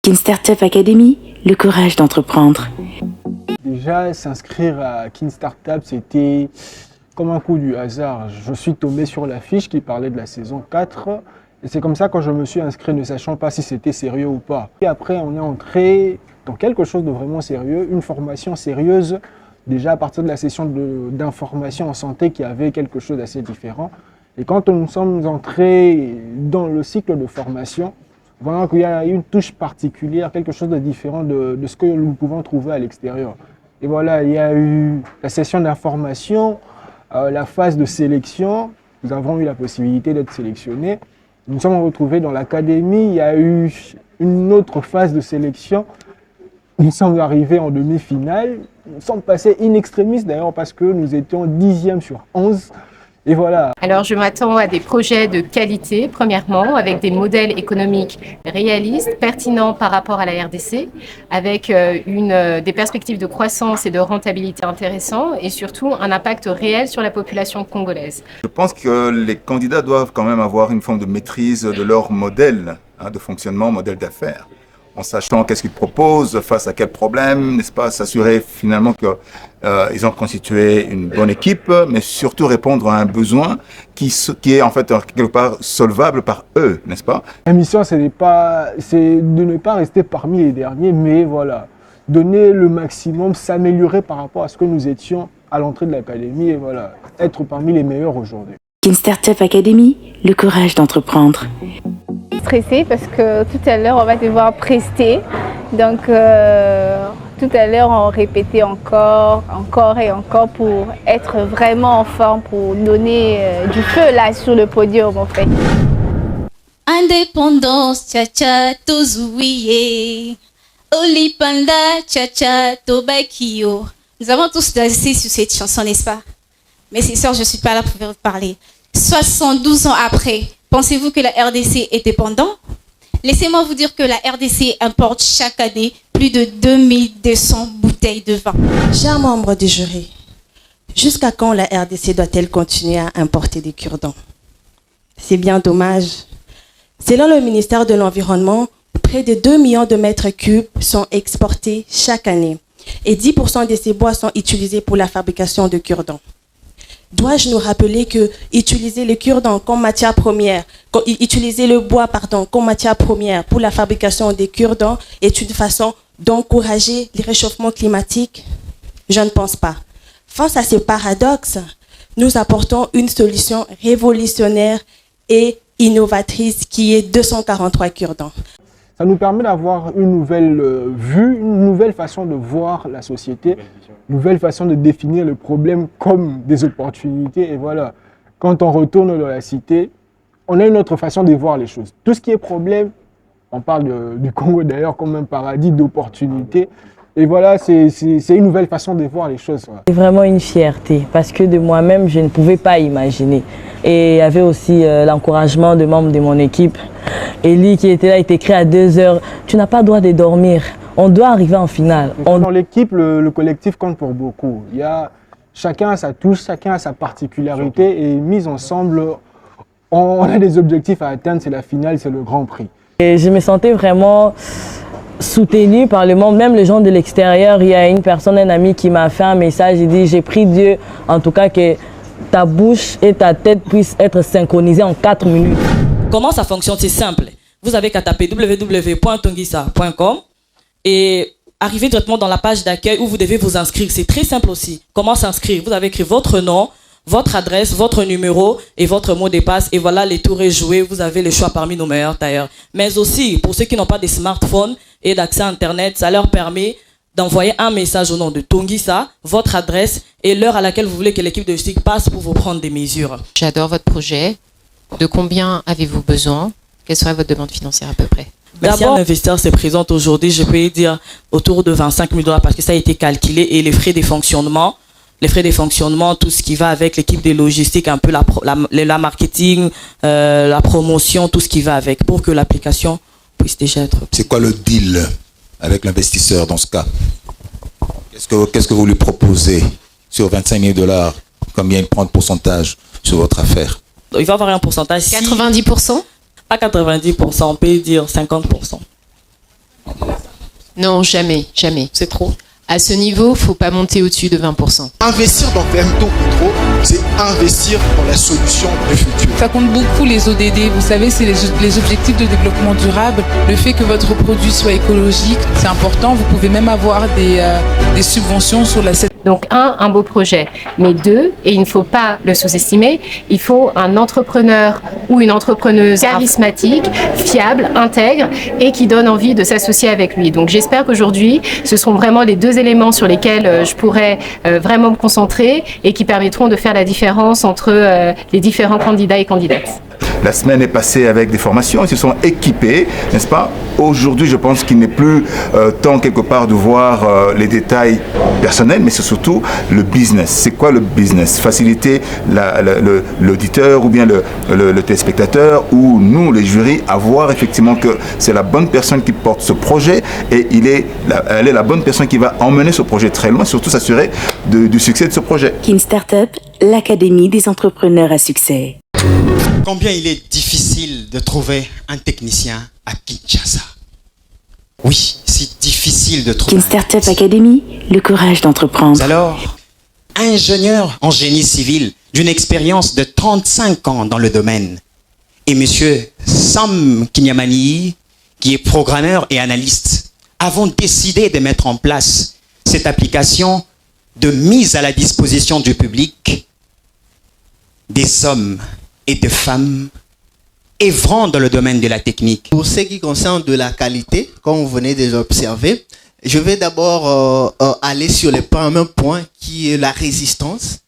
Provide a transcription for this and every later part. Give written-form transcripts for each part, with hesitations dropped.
Kin Startup Academy, le courage d'entreprendre. Déjà, s'inscrire à Kin Startup, c'était comme un coup du hasard. Je suis tombé sur la fiche qui parlait de la saison 4 et c'est comme ça que je me suis inscrit, ne sachant pas si c'était sérieux ou pas. Et après, on est entré dans quelque chose de vraiment sérieux, une formation sérieuse, déjà à partir de la session d'information en santé qui avait quelque chose d'assez différent. Et quand nous sommes entrés dans le cycle de formation, voilà qu'il y a une touche particulière, quelque chose de différent de ce que nous pouvons trouver à l'extérieur. Et voilà, il y a eu la session d'information, la phase de sélection. Nous avons eu la possibilité d'être sélectionnés. Nous nous sommes retrouvés dans l'académie. Il y a eu une autre phase de sélection. Nous sommes arrivés en demi-finale. Nous sommes passés in extremis d'ailleurs parce que nous étions 10e sur 11. Et voilà. Alors, je m'attends à des projets de qualité, premièrement, avec des modèles économiques réalistes, pertinents par rapport à la RDC, avec des perspectives de croissance et de rentabilité intéressantes et surtout un impact réel sur la population congolaise. Je pense que les candidats doivent quand même avoir une forme de maîtrise de leur modèle de fonctionnement, modèle d'affaires, en sachant qu'est-ce qu'ils proposent, face à quel problème, n'est-ce pas, s'assurer finalement qu'ils ont constitué une bonne équipe, mais surtout répondre à un besoin qui est en fait quelque part solvable par eux, n'est-ce pas? La mission, c'est de ne pas rester parmi les derniers, mais voilà, donner le maximum, s'améliorer par rapport à ce que nous étions à l'entrée de l'académie et voilà, être parmi les meilleurs aujourd'hui. Kin Startup Academy, le courage d'entreprendre. Stressée parce que tout à l'heure on va devoir prester, donc tout à l'heure on répétait encore et encore pour être vraiment en forme, pour donner du feu là sur le podium en fait. Indépendance, tcha tozouye, olipanda, tcha tobakio. Nous avons tous dansé sur cette chanson, n'est-ce pas? Mais c'est sûr, je ne suis pas là pour vous parler. 72 ans après, pensez-vous que la RDC est dépendante? Laissez-moi vous dire que la RDC importe chaque année plus de 2200 bouteilles de vin. Chers membres du jury, jusqu'à quand la RDC doit-elle continuer à importer des cure-dents? C'est bien dommage. Selon le ministère de l'Environnement, près de 2 millions de mètres cubes sont exportés chaque année et 10% de ces bois sont utilisés pour la fabrication de cure-dents. Dois-je nous rappeler que utiliser le cure-dent comme matière première, utiliser le bois comme matière première pour la fabrication des cure-dents est une façon d'encourager le réchauffement climatique? Je ne pense pas. Face à ce paradoxe, nous apportons une solution révolutionnaire et innovatrice qui est 243 cure-dents. Ça nous permet d'avoir une nouvelle vue, une nouvelle façon de voir la société, une nouvelle façon de définir le problème comme des opportunités. Et voilà, quand on retourne dans la cité, on a une autre façon de voir les choses. Tout ce qui est problème, on parle du Congo d'ailleurs comme un paradis d'opportunités. Et voilà, c'est une nouvelle façon de voir les choses. C'est vraiment une fierté parce que de moi-même, je ne pouvais pas imaginer. Et il y avait aussi l'encouragement de membres de mon équipe. Eli qui était là, il était écrit à 2 heures. Tu n'as pas le droit de dormir. On doit arriver en finale. Dans l'équipe, le collectif compte pour beaucoup. Chacun a sa touche, chacun a sa particularité et mis ensemble, on a des objectifs à atteindre. C'est la finale, c'est le grand prix. Et je me sentais vraiment soutenu par le monde, même les gens de l'extérieur. Il y a une personne, un ami qui m'a fait un message, il dit: j'ai pris Dieu, en tout cas que ta bouche et ta tête puissent être synchronisées en 4 minutes. Comment ça fonctionne? C'est simple. Vous avez qu'à taper www.tongisa.com et arriver directement dans la page d'accueil où vous devez vous inscrire. C'est très simple aussi. Comment s'inscrire? Vous avez écrit votre nom, votre adresse, votre numéro et votre mot de passe. Et voilà, les tours est joué. Vous avez le choix parmi nos meilleurs tailleurs. Mais aussi, pour ceux qui n'ont pas de smartphone et d'accès à Internet, ça leur permet d'envoyer un message au nom de Tongisa, votre adresse et l'heure à laquelle vous voulez que l'équipe de logistique passe pour vous prendre des mesures. J'adore votre projet. De combien avez-vous besoin? Quelle serait votre demande financière à peu près? Si un investisseur se présente aujourd'hui, je peux dire autour de 25 000 $ parce que ça a été calculé et les frais de fonctionnement, tout ce qui va avec l'équipe de logistique, un peu la marketing, la promotion, tout ce qui va avec pour que l'application puisse déjà être... C'est quoi le deal avec l'investisseur dans ce cas? Qu'est-ce que vous lui proposez sur 25 000 $? Combien il prend de pourcentage sur votre affaire? Il va avoir un pourcentage. 90%? Pas 90%, on peut dire 50%. Non, jamais, jamais. C'est trop. À ce niveau, il ne faut pas monter au-dessus de 20%. Investir dans Verto Hydro, c'est investir dans la solution du futur. Ça compte beaucoup les ODD, vous savez, c'est les objectifs de développement durable. Le fait que votre produit soit écologique, c'est important. Vous pouvez même avoir des subventions sur la... Donc un beau projet, mais deux, et il ne faut pas le sous-estimer, il faut un entrepreneur ou une entrepreneuse charismatique, fiable, intègre et qui donne envie de s'associer avec lui. Donc j'espère qu'aujourd'hui, ce seront vraiment les deux éléments sur lesquels je pourrai vraiment me concentrer et qui permettront de faire la différence entre les différents candidats et candidates. La semaine est passée avec des formations, ils se sont équipés, n'est-ce pas? Aujourd'hui, je pense qu'il n'est plus temps quelque part de voir les détails personnels, mais c'est surtout le business. C'est quoi le business? Faciliter l'auditeur ou bien le téléspectateur ou nous, les jurys, à voir effectivement que c'est la bonne personne qui porte ce projet et elle est la bonne personne qui va emmener ce projet très loin, surtout s'assurer du succès de ce projet. Kin Startup, l'Académie des entrepreneurs à succès. Combien il est difficile de trouver un technicien à Kinshasa. Oui, c'est difficile de trouver. Kin Startup Academy, le courage d'entreprendre. Alors, ingénieur en génie civil d'une expérience de 35 ans dans le domaine. Et monsieur Sam Kinyamani, qui est programmeur et analyste, avons décidé de mettre en place cette application de mise à la disposition du public des hommes et des femmes œuvrant dans le domaine de la technique. Pour ce qui concerne de la qualité, comme vous venez de l'observer, je vais d'abord aller sur le premier point qui est la résistance.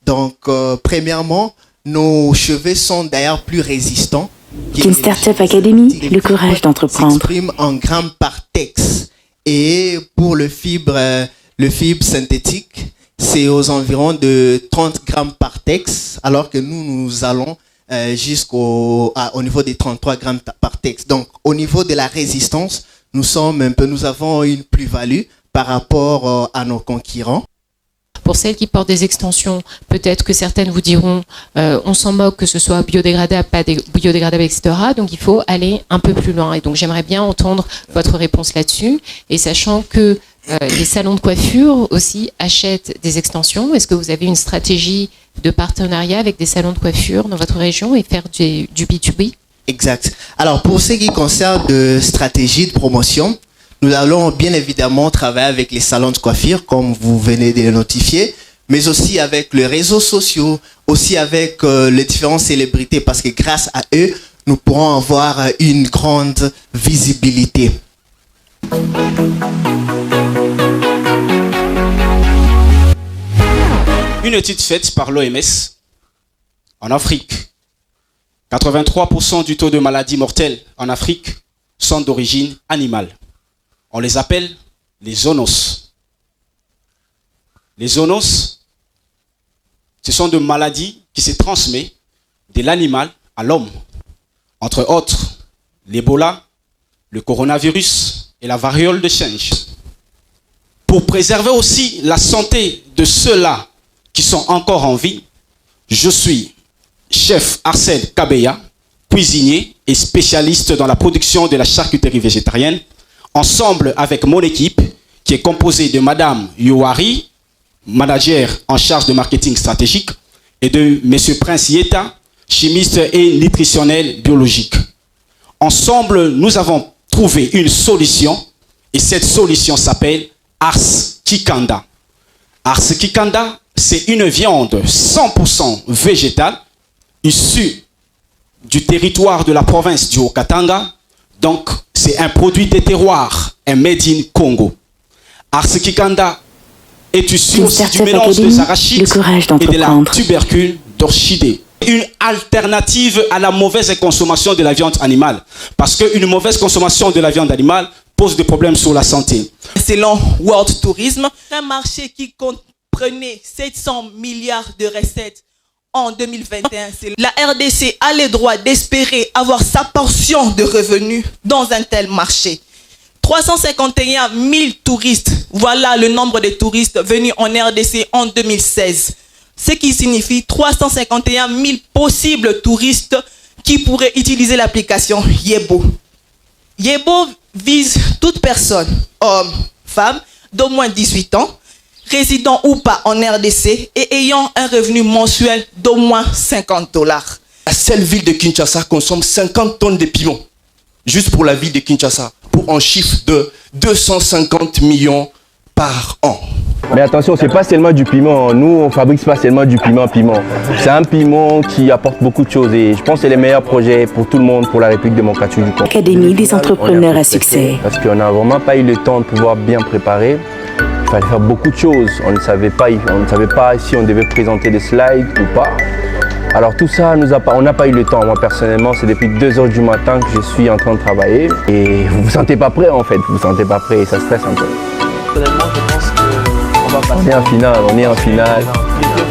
Donc, premièrement, nos cheveux sont d'ailleurs plus résistants. Kin Startup Academy, le courage d'entreprendre. S'exprime en grammes par texte. Et pour le fibre synthétique, c'est aux environs de 30 grammes par texte, alors que nous allons jusqu'au niveau des 33 grammes par texte. Donc, au niveau de la résistance, nous avons une plus-value par rapport à nos concurrents. Pour celles qui portent des extensions, peut-être que certaines vous diront on s'en moque que ce soit biodégradable, pas biodégradable, etc. Donc il faut aller un peu plus loin. Et donc j'aimerais bien entendre votre réponse là-dessus. Et sachant que les salons de coiffure aussi achètent des extensions, est-ce que vous avez une stratégie de partenariat avec des salons de coiffure dans votre région et faire du B2B? Exact. Alors pour ce qui concerne de stratégie de promotion, nous allons bien évidemment travailler avec les salons de coiffure, comme vous venez de le notifier, mais aussi avec les réseaux sociaux, aussi avec les différentes célébrités, parce que grâce à eux, nous pourrons avoir une grande visibilité. Une étude faite par l'OMS en Afrique, 83% du taux de maladies mortelles en Afrique sont d'origine animale. On les appelle les zoonoses. Les zoonoses, ce sont des maladies qui se transmettent de l'animal à l'homme. Entre autres, l'Ebola, le coronavirus et la variole de singe. Pour préserver aussi la santé de ceux-là qui sont encore en vie, je suis chef Arsène Kabeya, cuisinier et spécialiste dans la production de la charcuterie végétarienne, ensemble avec mon équipe qui est composée de Madame Youari, manager en charge de marketing stratégique, et de Monsieur Prince Yeta, chimiste et nutritionnel biologique. Ensemble, nous avons trouvé une solution et cette solution s'appelle Ars Kikanda. Ars Kikanda, c'est une viande 100% végétale issue du territoire de la province du Haut-Katanga. Donc, c'est un produit des terroirs, un made in Congo. Ars Kikanda est issu aussi du mélange des arachides et de la tubercule d'orchidée. Une alternative à la mauvaise consommation de la viande animale. Parce qu'une mauvaise consommation de la viande animale pose des problèmes sur la santé. Selon World Tourism, un marché qui comprenait 700 milliards de recettes en 2021, la RDC a le droit d'espérer avoir sa portion de revenus dans un tel marché. 351 000 touristes, voilà le nombre de touristes venus en RDC en 2016. Ce qui signifie 351 000 possibles touristes qui pourraient utiliser l'application Yebo. Yebo vise toute personne, homme, femme, d'au moins 18 ans, résidant ou pas en RDC et ayant un revenu mensuel d'au moins $50. La seule ville de Kinshasa consomme 50 tonnes de piment. Juste pour la ville de Kinshasa, pour un chiffre de 250 millions par an. Mais attention, c'est pas seulement du piment. Nous, on fabrique pas seulement du piment. C'est un piment qui apporte beaucoup de choses et je pense que c'est les meilleurs projets pour tout le monde, pour la République démocratique du Congo. Académie des entrepreneurs à succès. Parce qu'on n'a vraiment pas eu le temps de pouvoir bien préparer. Il fallait faire beaucoup de choses. On ne savait pas si on devait présenter des slides ou pas. Alors tout ça, on n'a pas eu le temps. Moi personnellement, c'est depuis 2h du matin que je suis en train de travailler. Et vous ne vous sentez pas prêt en fait. Vous ne vous sentez pas prêt et ça stresse un peu. Personnellement, je pense qu'on va passer. On est en finale.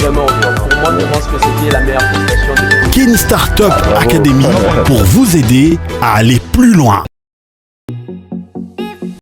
Vraiment, pour moi, je pense que c'était la meilleure prestation de Kin Startup Academy pour vous aider à aller plus loin.